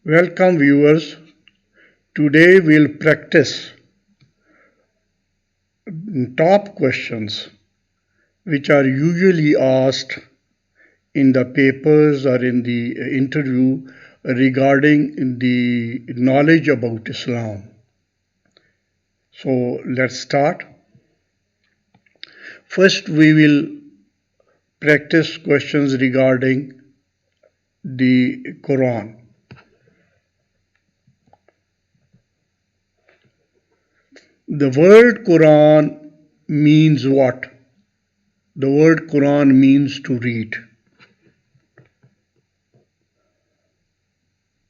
Welcome viewers. Today we'll practice top questions which are usually asked in the papers or in the interview regarding the knowledge about Islam. So let's start. First we will practice questions regarding the Quran. The word Quran means what? The word Quran means to read.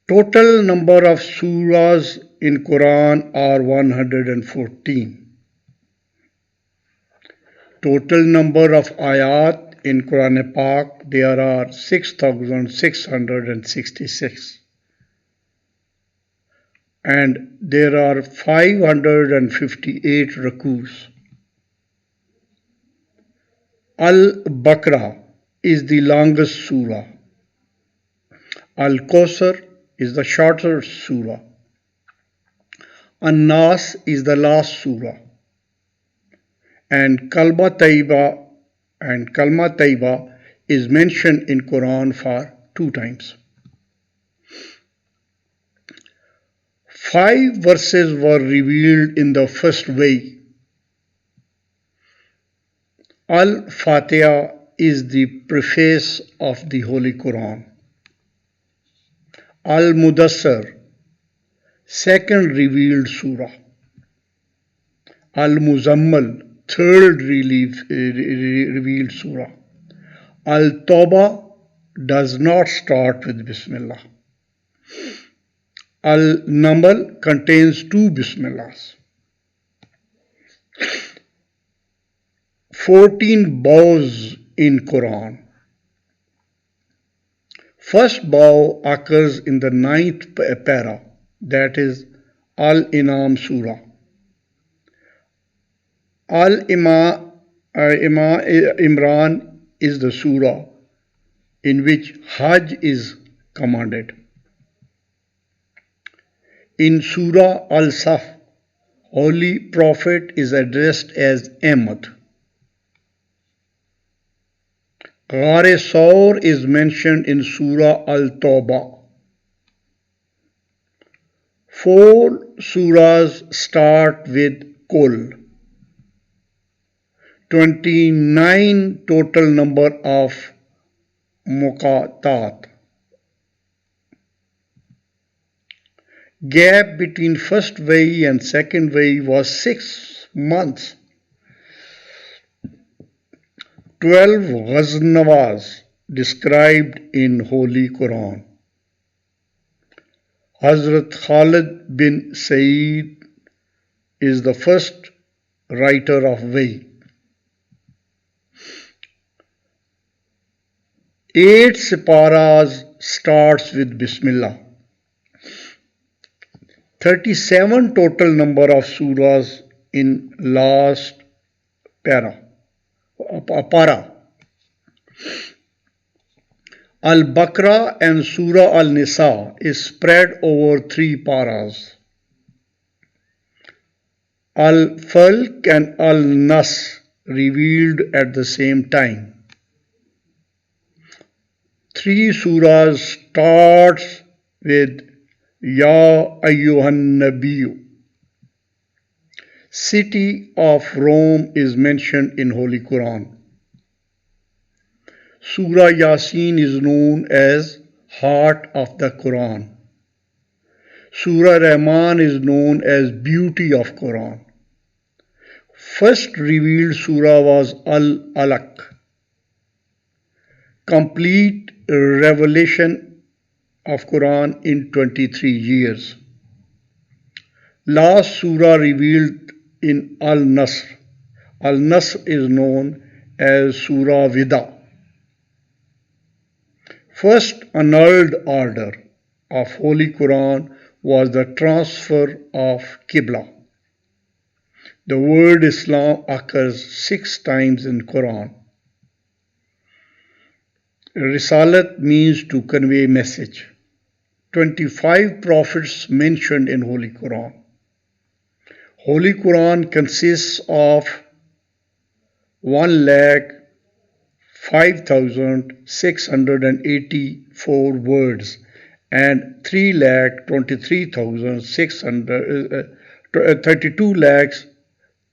Total number of surahs in Quran are 114. Total number of ayat in Quran Pak, there are 6,666. And there are 558 rakus. Al-Baqarah is the longest surah. Al-Kawthar is the shorter surah. An-Nas is the last surah. And Kalma Taiba is mentioned in Quran for 2 times. 5 verses were revealed in the first way. Al-Fatiha is the preface of the Holy Quran. Al-Mudassir, second revealed surah. Al-Muzammal, third revealed surah. Al-Tawbah does not start with Bismillah. Al-Naml contains 2 Bismillahs. 14 bows in Quran. First bow occurs in the 9th para, that is Al-Inam Surah. Imran is the surah in which Hajj is commanded. In Surah Al-Saf, Holy Prophet is addressed as Ahmad. Ghar-e Saur is mentioned in Surah Al-Tawbah. 4 surahs start with Kul. 29 total number of Muqatat. Gap between first wahi and second wahi was 6 months. 12 Ghaznawas described in Holy Quran. Hazrat Khalid bin Said is the first writer of wahi. 8 separas starts with Bismillah. 37 total number of surahs in last para. Al-Baqarah and Surah Al-Nisa is spread over 3 paras. Al-Falq and Al-Nas revealed at the same time. 3 surahs starts with Ya Ayyuhan Nabiyyu. City of Rome is mentioned in Holy Quran. Surah Yasin is known as Heart of the Quran. Surah Rahman is known as Beauty of Quran. First revealed surah was Al-Alaq. Complete revelation of Quran in 23 years. Last surah revealed in Al-Nasr. Al-Nasr is known as Surah Vida. First annulled order of Holy Quran was the transfer of Qibla. The word Islam occurs 6 times in Quran. Risalat means to convey message. 25 prophets mentioned in Holy Quran. Holy Quran consists of 1,05,684 words and 3,23,632 lakhs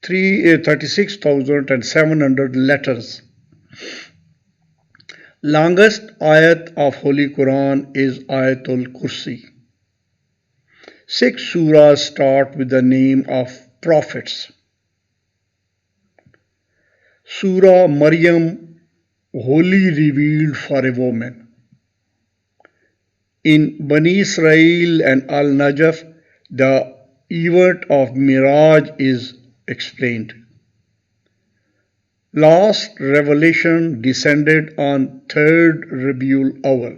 36,700 letters. Longest ayat of Holy Quran is Ayatul Kursi. 6 surahs start with the name of prophets. Surah Maryam, wholly revealed for a woman. In Bani Israel and Al-Najaf, the event of Miraj is explained. Last revelation descended on 3rd Rabiul Awal.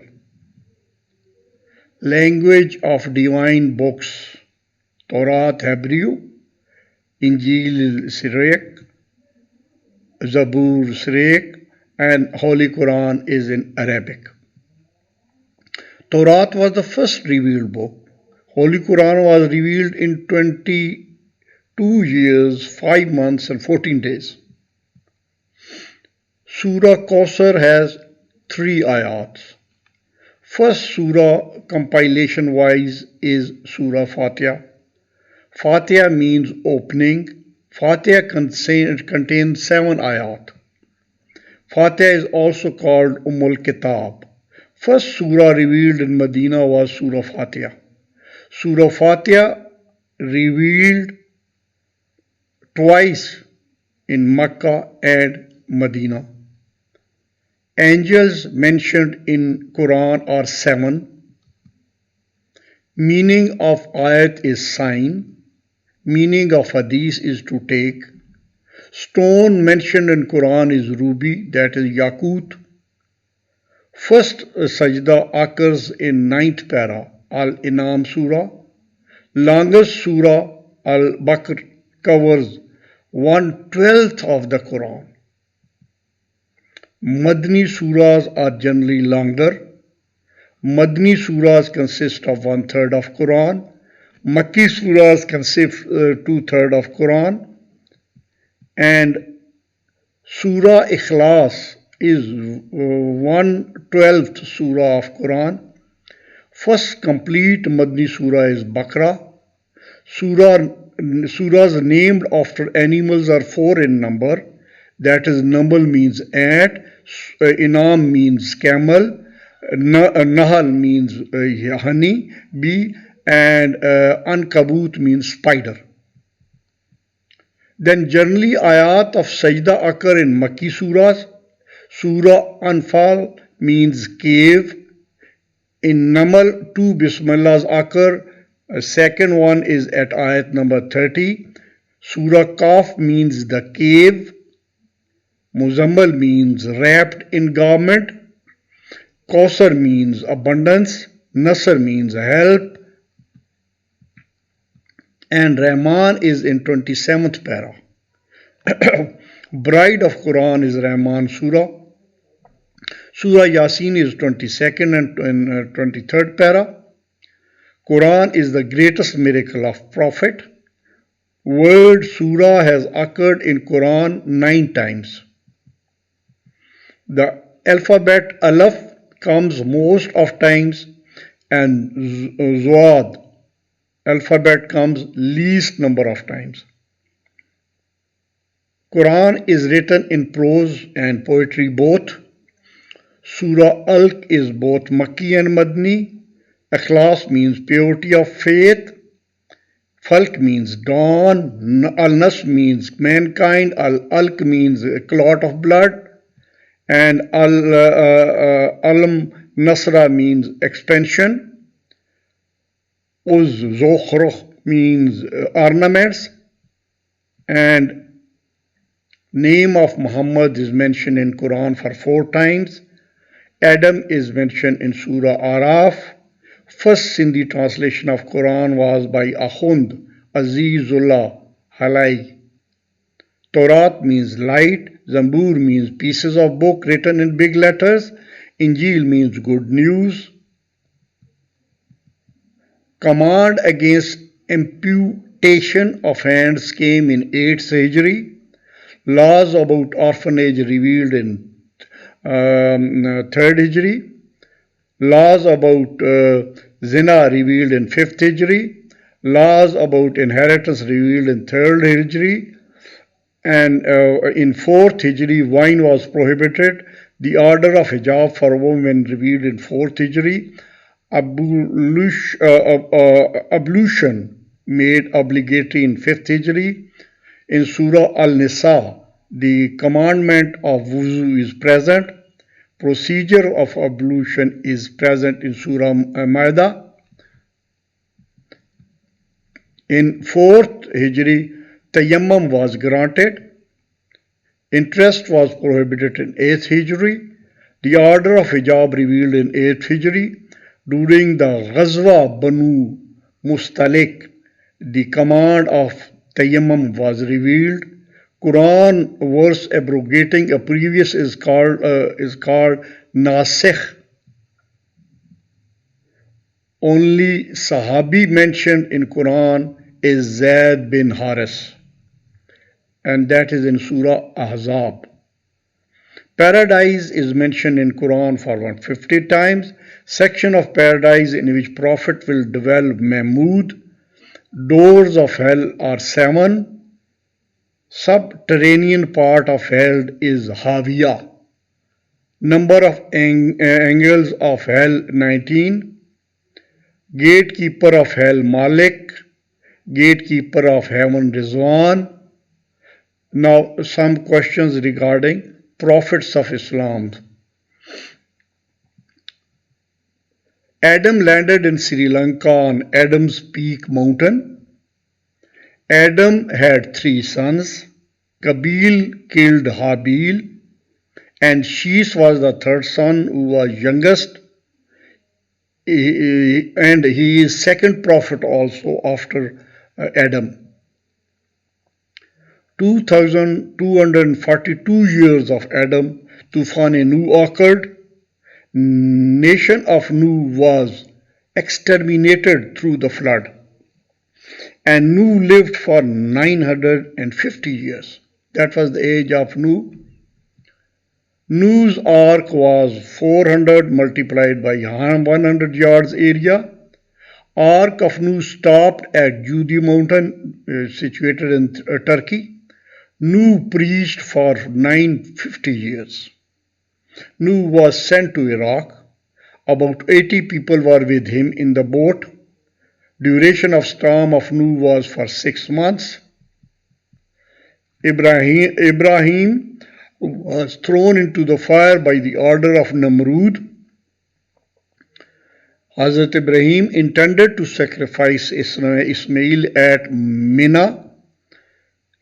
Language of divine books: Torah Hebrew, Injil Syriac, Zabur Syriac, and Holy Quran is in Arabic. Torah was the first revealed book. Holy Quran was revealed in 22 years, 5 months and 14 days. Surah Kausar has 3 ayats. First surah compilation wise is Surah Fatiha. Fatiha means opening. Fatiha contains 7 ayat. Fatiha is also called Kitab. First surah revealed in Medina was Surah Fatiha. Surah Fatiha revealed twice in Makkah and Medina. Angels mentioned in Quran are 7. Meaning of ayat is sign. Meaning of hadith is to take. Stone mentioned in Quran is ruby, that is yakut. First sajda occurs in 9th para, Al-Inam Surah. Longest surah, Al-Baqarah, covers 1/12 of the Quran. Madni surahs are generally longer. Madni surahs consist of 1/3 of Quran. Makki surahs consist 2/3 of Quran. And Surah Ikhlas is 1/12 surah of Quran. First complete Madni surah is Baqarah. Surahs named after animals are 4 in number. That is, Naml means ant, Inam means camel, Nahal means honey, bee, and Ankabut means spider. Then generally ayat of sajda occur in Makki surahs. Surah Anfal means cave. In Namal, 2 Bismillahs occur. Second one is at ayat number 30. Surah Kaf means the cave. Muzammal means wrapped in garment. Kausar means abundance. Nasr means help. And Rahman is in 27th para. Bride of Quran is Rahman Surah. Surah Yasin is 22nd and 23rd para. Quran is the greatest miracle of Prophet. Word Surah has occurred in Quran 9 times. The alphabet Alaf comes most of times and Zuad alphabet comes least number of times. Quran is written in prose and poetry both. Surah Alq is both Makki and Madni. Ikhlas means purity of faith. Falq means dawn. Al-Nas means mankind. Al-Alq means a clot of blood. And Alam Nasra means expansion. Uz Zokhruh means ornaments. And name of Muhammad is mentioned in Quran for 4 times. Adam is mentioned in Surah Araf. First Sindhi translation of Quran was by Ahund Azizullah Halai. Torah means light. Zabur means pieces of book written in big letters. Injil means good news. Command against amputation of hands came in 8th Hijri. Laws about orphanage revealed in 3rd Hijri. Laws about zina revealed in 5th Hijri. Laws about inheritance revealed in 3rd Hijri. And in 4th Hijri, wine was prohibited. The order of hijab for women revealed in 4th Hijri. Ablution made obligatory in 5th Hijri. In Surah Al-Nisa, the commandment of wuzu is present. Procedure of ablution is present in Surah Maida. In 4th Hijri, tayammum was granted. Interest was prohibited in 8th Hijri. The order of hijab revealed in 8th Hijri. During the Ghazwa Banu Mustalik, the command of tayammum was revealed. Quran verse abrogating a previous is called nasikh. Only Sahabi mentioned in Quran is Zaid bin Haris, and that is in Surah Ahzab. Paradise is mentioned in Quran for 150 times. Section of paradise in which Prophet will dwell Mahmud. Doors of hell are 7. Subterranean part of hell is Haviya. Number of angels of hell 19. Gatekeeper of hell Malik. Gatekeeper of heaven Rizwan. Now some questions regarding prophets of Islam. Adam landed in Sri Lanka on Adam's Peak mountain. Adam had 3 sons. Qabil killed Habil, and Sheesh was the 3rd son who was youngest, and he is 2nd prophet also after Adam. 2242 years of Adam, Tufan-e-Nu occurred. Nation of Nu was exterminated through the flood, and Nu lived for 950 years. That was the age of Nu. Nu's ark was 400 multiplied by 100 yards area. Ark of Nu stopped at Judi mountain situated in Turkey. Nu preached for 950 years. Nu was sent to Iraq. About 80 people were with him in the boat. Duration of storm of Nu was for 6 months. Ibrahim was thrown into the fire by the order of Namrud. Hazrat Ibrahim intended to sacrifice Ismail at Mina.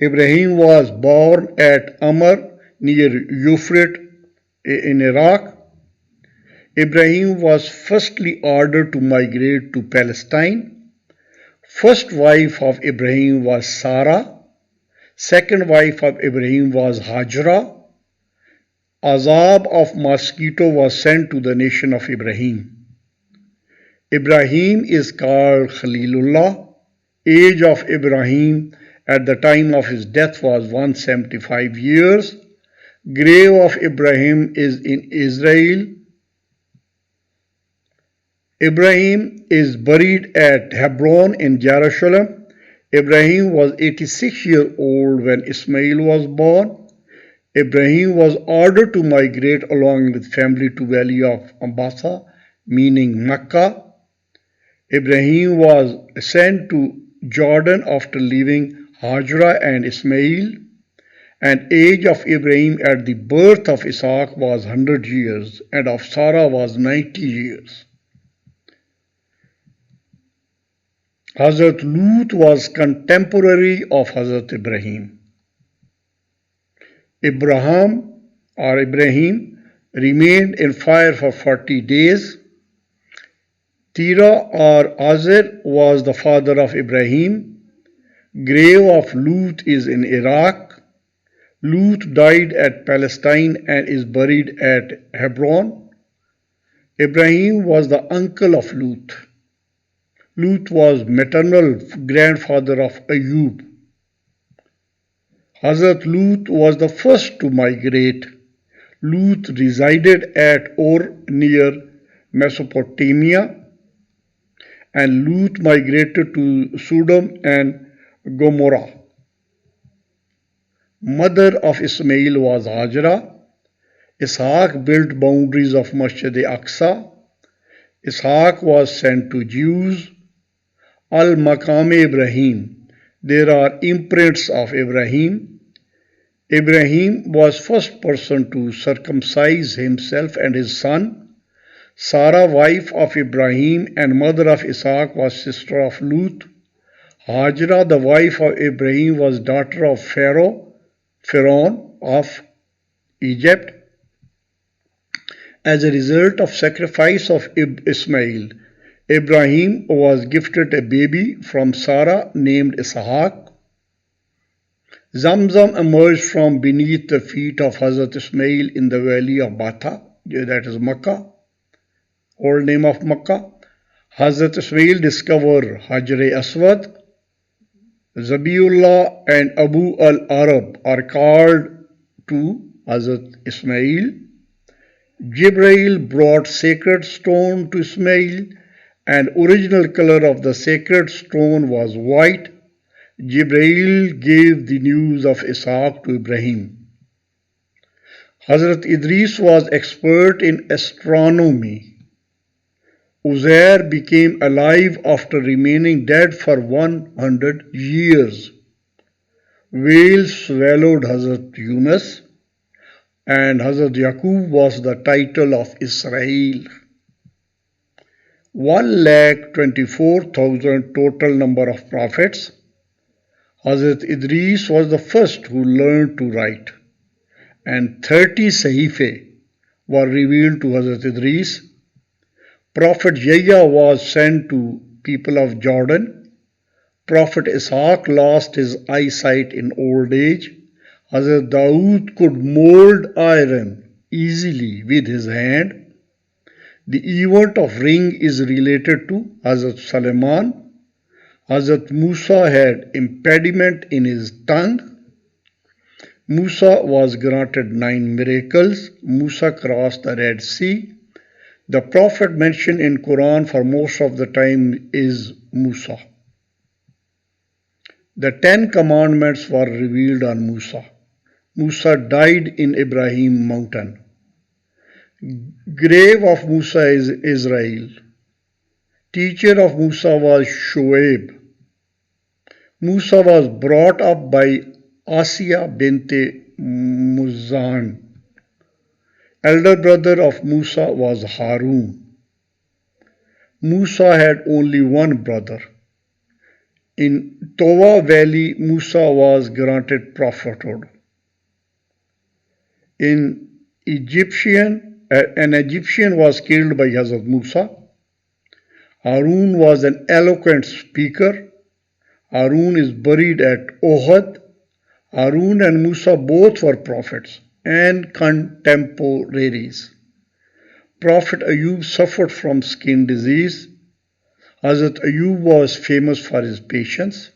Ibrahim was born at Amr near Euphrates in Iraq. Ibrahim was firstly ordered to migrate to Palestine. First wife of Ibrahim was Sarah. Second wife of Ibrahim was Hajra. Azab of mosquito was sent to the nation of Ibrahim. Ibrahim is called Khalilullah. Age of Ibrahim at the time of his death was 175 years. Grave of Ibrahim is in Israel. Ibrahim is buried at Hebron in Jerusalem. Ibrahim was 86 years old when Ismail was born. Ibrahim was ordered to migrate along with family to valley of Ambasa, meaning Mecca. Ibrahim was sent to Jordan after leaving Hajra and Ismail, and age of Ibrahim at the birth of Isaac was 100 years, and of Sarah was 90 years. Hazrat Lut was contemporary of Hazrat Ibrahim. Ibrahim remained in fire for 40 days. Tira or Azir was the father of Ibrahim. Grave of Lut is in Iraq. Lut died at Palestine and is buried at Hebron. Ibrahim was the uncle of Lut. Lut was maternal grandfather of Ayub. Hazrat Lut was the first to migrate. Lut resided at Ur near Mesopotamia, and Lut migrated to Sodom and Gomorrah. Mother of Ismail was Hajra. Ishaq built boundaries of Masjid-e-Aqsa. Ishaq was sent to Jews. Al-Maqam Ibrahim. There are imprints of Ibrahim. Ibrahim was first person to circumcise himself and his son. Sarah, wife of Ibrahim and mother of Ishaq, was sister of Lut. Hajra, the wife of Ibrahim, was daughter of Pharaoh of Egypt. As a result of sacrifice of Ismail, Ibrahim was gifted a baby from Sarah named Ishaq. Zamzam emerged from beneath the feet of Hazrat Ismail in the valley of Batha, that is Makkah, old name of Makkah. Hazrat Ismail discovered Hajar-e-Aswad. Zabiullah and Abu al-Arab are called to Hazrat Ismail. Jibreel brought sacred stone to Ismail, and original color of the sacred stone was white. Jibreel gave the news of Ishaq to Ibrahim. Hazrat Idris was expert in astronomy. Uzair became alive after remaining dead for 100 years. Whale swallowed Hazrat Yunus, and Hazrat Yaqub was the title of Israel. 1,24,000 total number of prophets. Hazrat Idris was the first who learned to write, and 30 Sahife were revealed to Hazrat Idris. Prophet Yahya was sent to people of Jordan. Prophet Ishaq lost his eyesight in old age. Hazrat Dawood could mold iron easily with his hand. The event of ring is related to Hazrat Suleiman. Hazrat Musa had impediment in his tongue. Musa was granted 9 miracles. Musa crossed the Red Sea. The Prophet mentioned in Quran for most of the time is Musa. The 10 commandments were revealed on Musa. Musa died in Ibrahim mountain. Grave of Musa is Israel. Teacher of Musa was Shoaib. Musa was brought up by Asiya binte Muzan. Elder brother of Musa was Harun. Musa had only one brother. In Tova valley, Musa was granted prophethood. An Egyptian was killed by Hazrat Musa. Harun was an eloquent speaker. Harun is buried at Ohad. Harun and Musa both were prophets and contemporaries. Prophet Ayub suffered from skin disease. Hazrat Ayub was famous for his patience.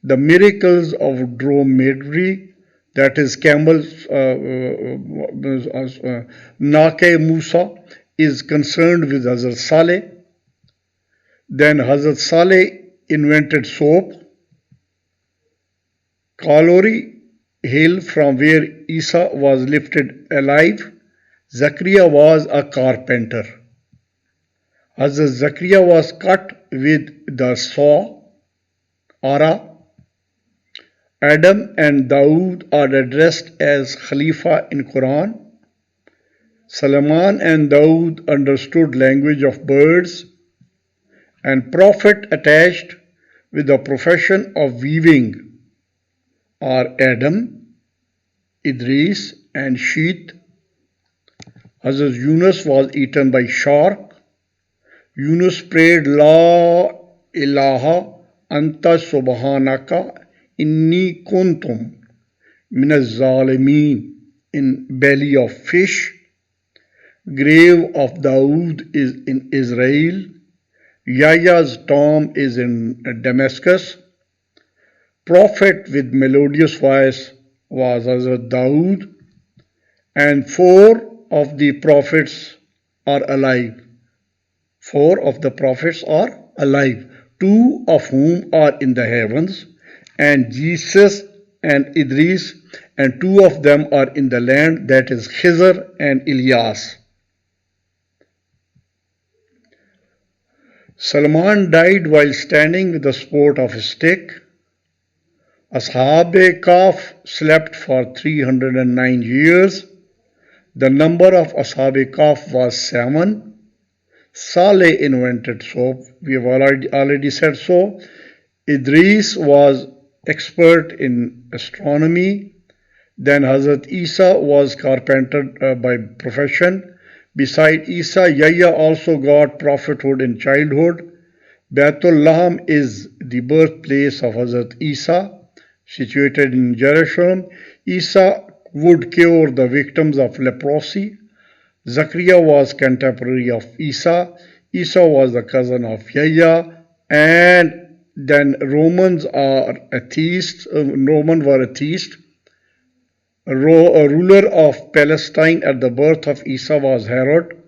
The miracles of dromedary, that is camels, Nake Musa, is concerned with Hazrat Saleh. Then Hazrat Saleh invented soap. Kalori hill from where Isa was lifted alive. Zachariah was a carpenter. Hazrat Zachariah was cut with the saw, ara. Adam and Dawood are addressed as Khalifa in Quran. Suleiman and Dawood understood language of birds, and prophet attached with the profession of weaving are Adam, Idris and Sheet. Hazrat Yunus was eaten by shark. Yunus prayed La ilaha anta subhanaka inni kuntum minaz zalimin in belly of fish. Grave of Dawood is in Israel. Yahya's tomb is in Damascus. Prophet with melodious voice was Hazrat Dawood, and four of the prophets are alive. Four of the prophets are alive, two of whom are in the heavens, and Jesus and Idris, and two of them are in the land, that is Khizr and Ilyas. Salman died while standing with the support of a stick. Ashab-e-Kahf slept for 309 years. The number of Ashab-e-Kahf was 7. Saleh invented soap. We have already said so. Idris was expert in astronomy. Then Hazrat Isa was carpenter by profession. Beside Isa, Yahya also got prophethood in childhood. Baitul Laham is the birthplace of Hazrat Isa, situated in Jerusalem. Isa would cure the victims of leprosy. Zachariah was contemporary of Isa. Isa was the cousin of Yahya. And then Romans are atheists. Romans were atheists. A ruler of Palestine at the birth of Isa was Herod.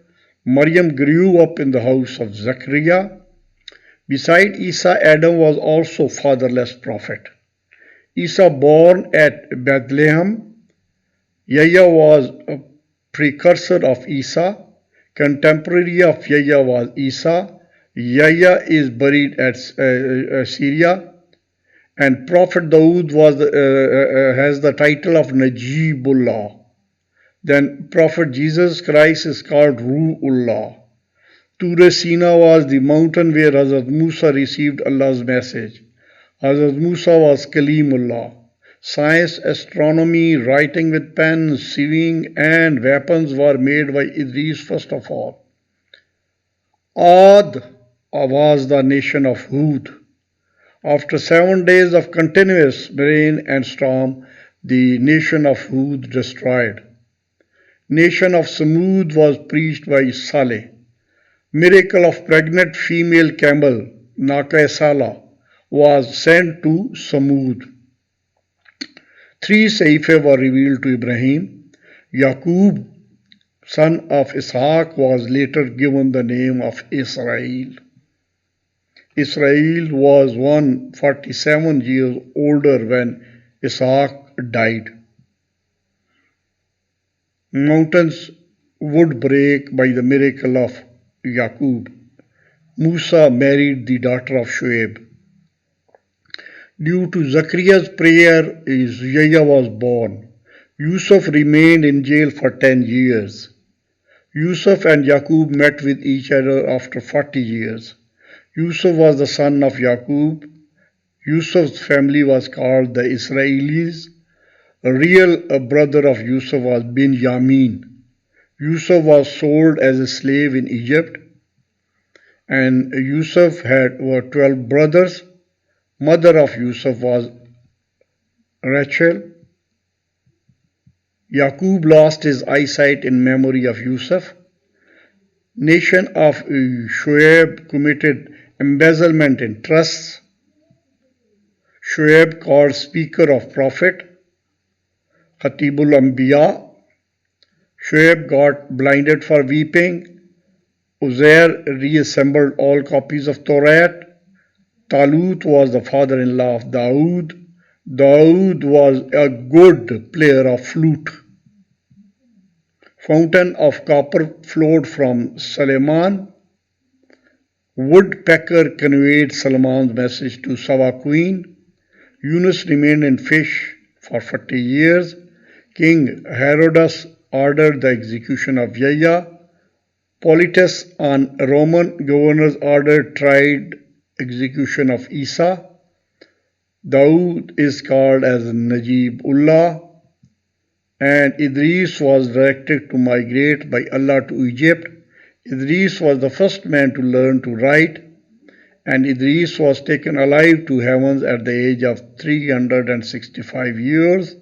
Maryam grew up in the house of Zachariah. Beside Isa, Adam was also fatherless prophet. Isa born at Bethlehem. Yahya was a precursor of Isa. Contemporary of Yahya was Isa. Yahya is buried at Syria. And Prophet Dawood has the title of Najibullah. Then Prophet Jesus Christ is called Ruhullah. Tur Sina was the mountain where Hazrat Musa received Allah's message. Hazrat Musa was Kalimullah. Science, astronomy, writing with pen, sewing, and weapons were made by Idris first of all. Ad was the nation of Hud. After 7 days of continuous rain and storm, the nation of Hud destroyed. Nation of Samud was preached by Saleh. Miracle of pregnant female camel, Naqah Salah, was sent to Samud. 3 Saifah were revealed to Ibrahim. Yaqub, son of Ishaq, was later given the name of Israel. Israel was 147 years older when Ishaq died. Mountains would break by the miracle of Yaqub. Musa married the daughter of Shuaib. Due to Zachariah's prayer, Yahya was born. Yusuf remained in jail for 10 years. Yusuf and Yaqub met with each other after 40 years. Yusuf was the son of Yaqub. Yusuf's family was called the Israelis. A real brother of Yusuf was Binyamin. Yusuf was sold as a slave in Egypt. And Yusuf had 12 brothers. Mother of Yusuf was Rachel. Yaqub lost his eyesight in memory of Yusuf. Nation of Shuaib committed embezzlement in trusts. Shuaib called speaker of prophet. Khatibul Anbiya. Shuaib got blinded for weeping. Uzair reassembled all copies of Torah. Talut was the father-in-law of Dawood. Dawood was a good player of flute. Fountain of copper flowed from Suleiman. Woodpecker conveyed Salman's message to Saba Queen. Yunus remained in fish for 40 years. King Herodas ordered the execution of Yahya. Politus on Roman governor's order tried execution of Isa. Dawood is called as Najibullah. And Idris was directed to migrate by Allah to Egypt. Idris was the first man to learn to write, and Idris was taken alive to heavens at the age of 365 years.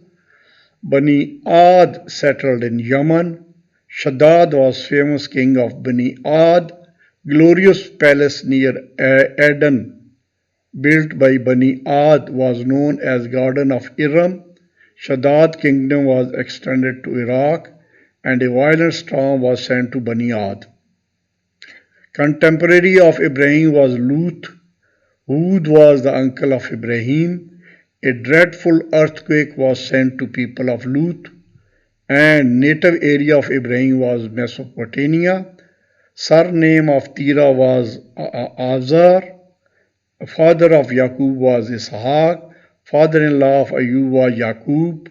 Bani Ad settled in Yemen. Shaddad was famous king of Bani Ad. Glorious palace near Aden, built by Bani Ad, was known as Garden of Iram. Shaddad kingdom was extended to Iraq, and a violent storm was sent to Bani Ad. Contemporary of Ibrahim was Lut. Hud was the uncle of Ibrahim. A dreadful earthquake was sent to people of Lut, and native area of Ibrahim was Mesopotamia. Surname of Tira was Azar. Father of Yaqub was Ishaq. Father-in-law of Ayub was Yaqub.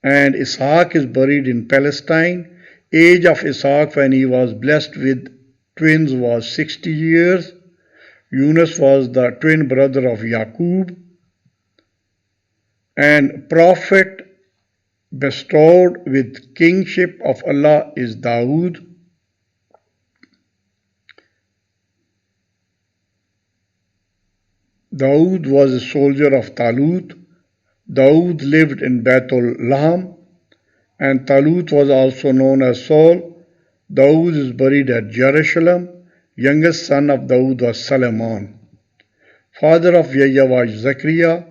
And Ishaq is buried in Palestine. Age of Ishaq when he was blessed with twins was 60 years. Yunus was the twin brother of Yaqub. And prophet bestowed with kingship of Allah is Dawood. Dawood was a soldier of Talut. Dawood lived in Baitul Laham, and Talut was also known as Saul. Dawood is buried at Jerusalem. Youngest son of Dawood was Solomon. Father of Yahya was Zechariah.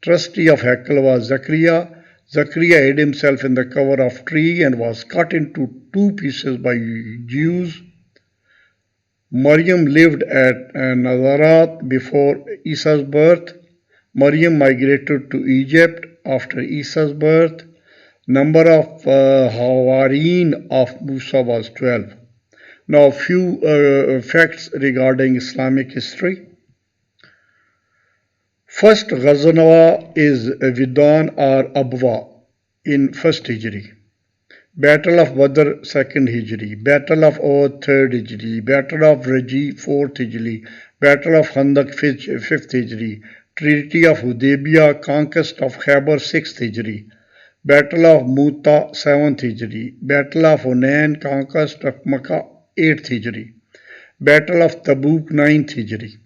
Trustee of Hekel was Zechariah. Zechariah hid himself in the cover of tree and was cut into two pieces by Jews. Maryam lived at Nazareth before Isa's birth. Maryam migrated to Egypt after Isa's birth. Number of Hawareen of Musa was 12. Now, few facts regarding Islamic history. First Ghazanwa is Vidan or Abwa in 1st Hijri. Battle of Badr 2nd Hijri. Battle of Uhud 3rd Hijri. Battle of Raji 4th Hijri. Battle of Khandak 5th Hijri. Treaty of Hudaybiyah, conquest of Khyber 6th Hijri. Battle of Muta 7th Hijri. Battle of Hunain, conquest of Makkah 8th Hijri. Battle of Tabuk 9th Hijri.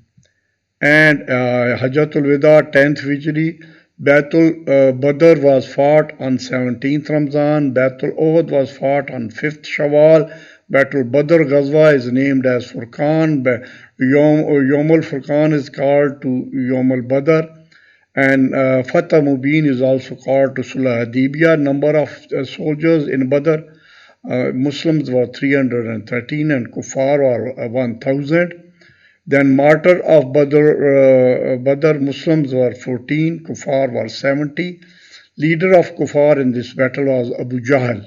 And Hajjatul Wida 10th Hijri. Batul Badr was fought on 17th Ramzan. Batul Uhud was fought on 5th Shawwal. Batul Badr Ghazwa is named as Furqan. Yom al-Furqan is called to Yom al-Badr. And Fatah Mubin is also called to Sulh Hudaybiyah. Number of soldiers in Badr, Muslims were 313 and Kuffar were 1,000. Then martyr of Badr Muslims were 14, Kuffar were 70. Leader of Kuffar in this battle was Abu Jahl.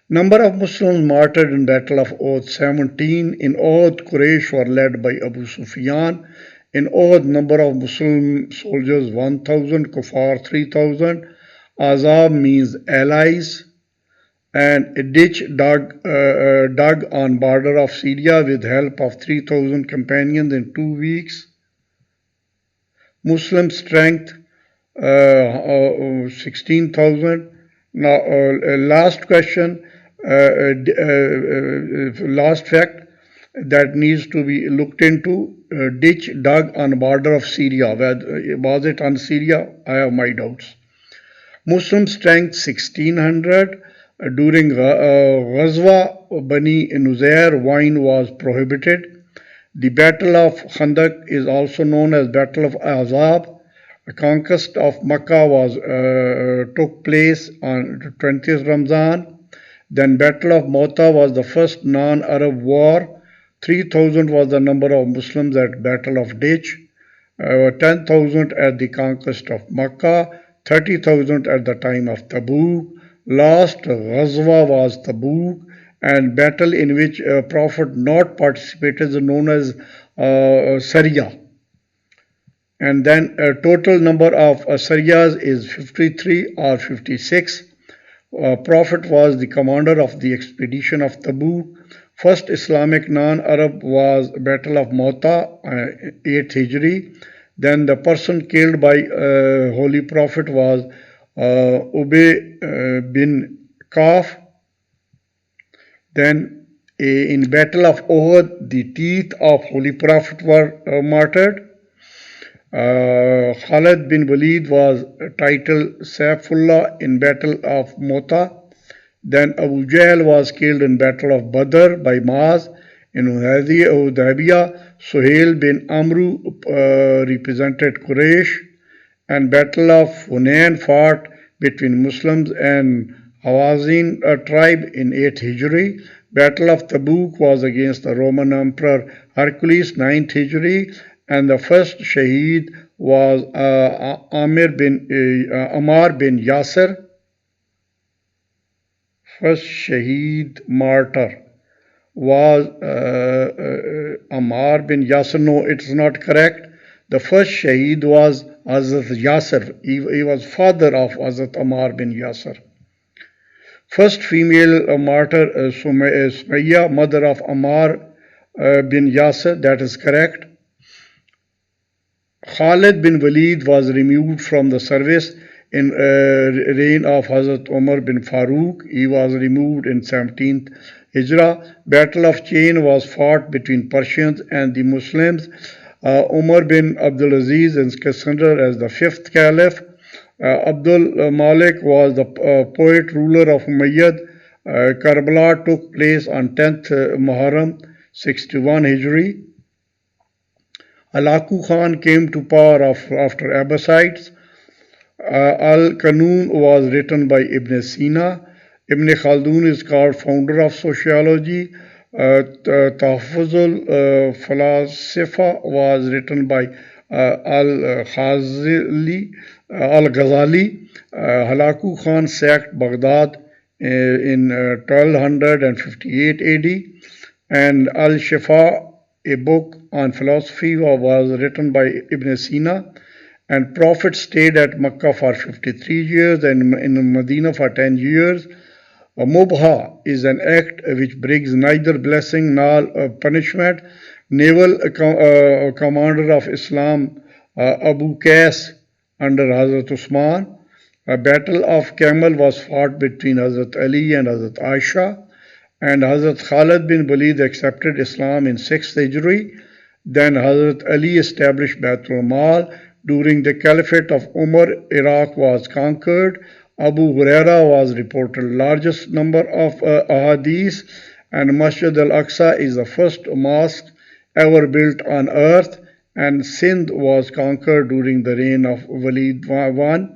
Number of Muslims martyred in Battle of Uhud 17. In Uhud, Quraysh were led by Abu Sufyan. In Uhud, number of Muslim soldiers 1,000, Kuffar 3,000. Azab means allies. And a ditch dug on border of Syria with help of 3,000 companions in 2 weeks. Muslim strength 16,000. Now last question, last fact that needs to be looked into. Ditch dug on border of Syria. Was it on Syria? I have my doubts. Muslim strength 1600. During Ghazwa Bani Nuzair, wine was prohibited. The Battle of Khandak is also known as Battle of Ahzab. The conquest of Makkah took place on 20th Ramzan. Then Battle of Mota was the first non-Arab war. 3,000 was the number of Muslims at Battle of Ditch. 10,000 at the conquest of Makkah. 30,000 at the time of Tabuk. Last Ghazwa was Tabuk, and battle in which Prophet not participated is known as Sariyah. And then total number of Sariyahs is 53 or 56. Prophet was the commander of the expedition of Tabuk. First Islamic non-Arab was Battle of Mota, 8th Hijri. Then the person killed by Holy Prophet was Ubay bin Kaf. Then in Battle of Uhud, the teeth of Holy Prophet were martyred. Khalid bin Walid was titled Saifullah in Battle of Mota. Then Abu Jahl was killed in Battle of Badr by Maaz in Hudaybiyah. Suhail bin Amru represented Quraysh, and Battle of Hunain fought between Muslims and Hawazin tribe in 8th Hijri. Battle of Tabuk was against the Roman Emperor Hercules 9th Hijri, and the first Shaheed was Ammar bin Yasser. First Shaheed martyr was Ammar bin Yasser. No, it's not correct. The first Shaheed was Hazrat Yasser. He was father of Hazrat Ammar bin Yasser. First female martyr, Sumayya, mother of Ammar bin Yasser. That is correct. Khalid bin Walid was removed from the service in reign of Hazrat Umar bin Farooq. He was removed in 17th Hijrah. Battle of Chain was fought between Persians and the Muslims. Umar bin Abdulaziz and Cassandra as the fifth caliph. Abdul Malik was the poet ruler of Umayyad. Karbala took place on 10th Muharram 61 Hijri. Halaku Khan came to power after Abbasides. Al-Qanun was written by Ibn Sina. Ibn Khaldun is called founder of sociology. Tahfuzul Falasifa was written by Al-Ghazali. Halaku Khan sacked Baghdad in 1258 AD, and Al-Shifa, a book on philosophy, was written by Ibn Sina. And Prophet stayed at Mecca for 53 years and in Medina for 10 years. A mubha is an act which brings neither blessing nor punishment. Naval commander of Islam Abu Qais under Hazrat Usman. A battle of Camel was fought between Hazrat Ali and Hazrat Aisha, and Hazrat Khalid bin Walid accepted Islam in 6th Hijri. Then Hazrat Ali established Baitul Mal. During the Caliphate of Umar, Iraq was conquered. Abu Huraira was reported largest number of ahadith, and Masjid al-Aqsa is the first mosque ever built on earth, and Sindh was conquered during the reign of Walid I.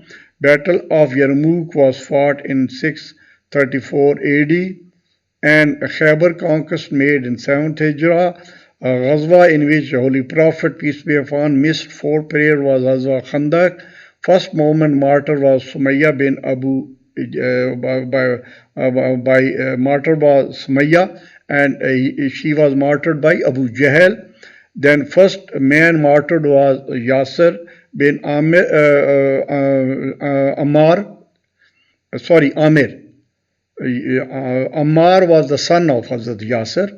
Battle of Yarmouk was fought in 634 AD, and Khyber conquest made in 7th Hijrah. A Ghazwa in which Holy Prophet, peace be upon him, missed 4 prayers was Ghazwa Khandak. First Muhammad martyr was Sumayya bin Abu martyr was Sumayya, and she was martyred by Abu Jahl. Then first man martyred was Yasser bin Amir. Ammar was the son of Hazrat Yasser.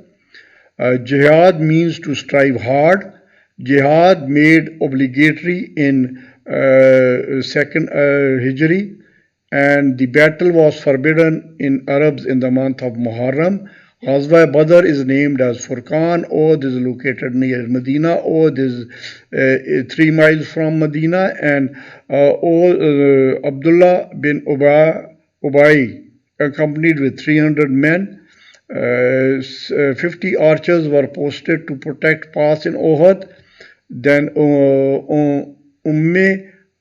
Jihad means to strive hard. Jihad made obligatory in 2nd Hijri, and the battle was forbidden in Arabs in the month of Muharram. Ghazwa Badr is named as Furqan. Oud is located near Medina. Oud is 3 miles from Medina, and Abdullah bin Ubay accompanied with 300 men. 50 archers were posted to protect pass in Ohad. Then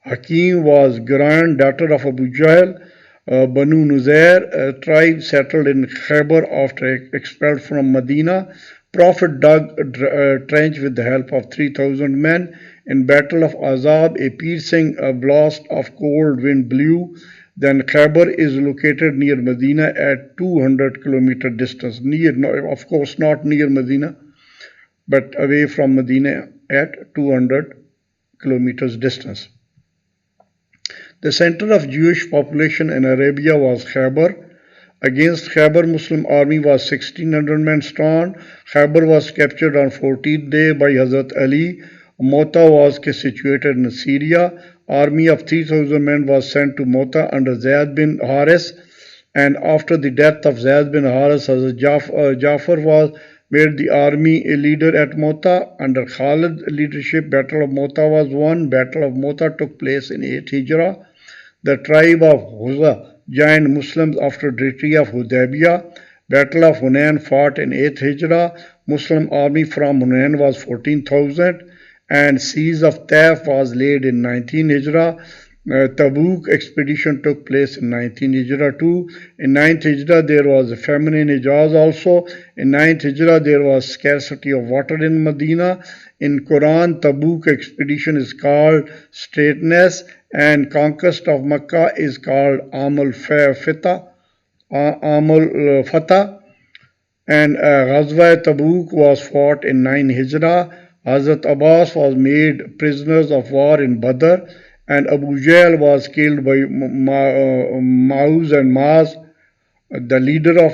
Hakim was granddaughter of Abu Jahl. Banu Nuzair tribe settled in Khyber after expelled from Medina. Prophet dug a trench with the help of 3,000 men. In Battle of Azab, a piercing blast of cold wind blew. Then Khyber is located near Medina at 200 kilometer distance. Of course, not near Medina, but away from Medina at 200 kilometers distance. The center of Jewish population in Arabia was Khyber. Against Khyber, Muslim army was 1,600 men strong. Khyber was captured on 14th day by Hazrat Ali. Mota was situated in Syria. Army of 3,000 men was sent to Mota under Zayd bin Haris, and after the death of Zayd bin Haris, Hazrat Jafar was made the army leader at Mota. Under Khalid's leadership, Battle of Mota was won. Battle of Mota took place in 8th Hijrah. The tribe of Huza joined Muslims after Treaty of Hudaybiyah. Battle of Hunain fought in 8th Hijrah. Muslim army from Hunain was 14,000 and siege of Taif was laid in 19 Hijrah. Tabuk expedition took place in 19 Hijrah too. In 9th Hijrah there was a famine in Hijaz also. In 9th Hijrah there was scarcity of water in Medina. In Quran, Tabuk expedition is called straightness and conquest of Makkah is called Amal Fatah. And Ghazwa Tabuk was fought in 9 Hijrah. Hazrat Abbas was made prisoners of war in Badr and Abu Jahl was killed by Mauz and Maz. The leader of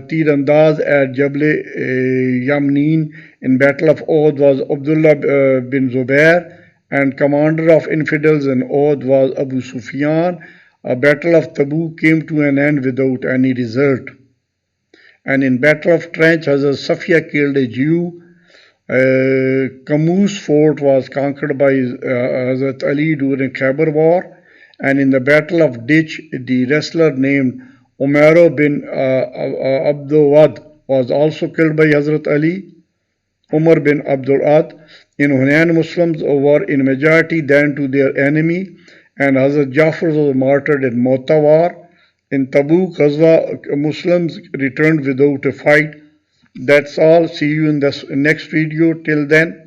Tirandaz at Jabal Yamnin in Battle of Uhud was Abdullah bin Zubair and commander of infidels in Uhud was Abu Sufyan. A battle of Tabuk came to an end without any result. And in Battle of Trench, Hazrat Safia killed a Jew. Camus fort was conquered by Hazrat Ali during Khyber War. And in the Battle of Ditch, the wrestler named Umaro bin Abdul was also killed by Hazrat Ali. Umar bin Abdul Ad. In Hunain, Muslims were in majority than to their enemy, and Hazrat Jafar was martyred in Mota War. In Tabuk, Ghazwa, Muslims returned without a fight. That's all. See you in the next video. Till then,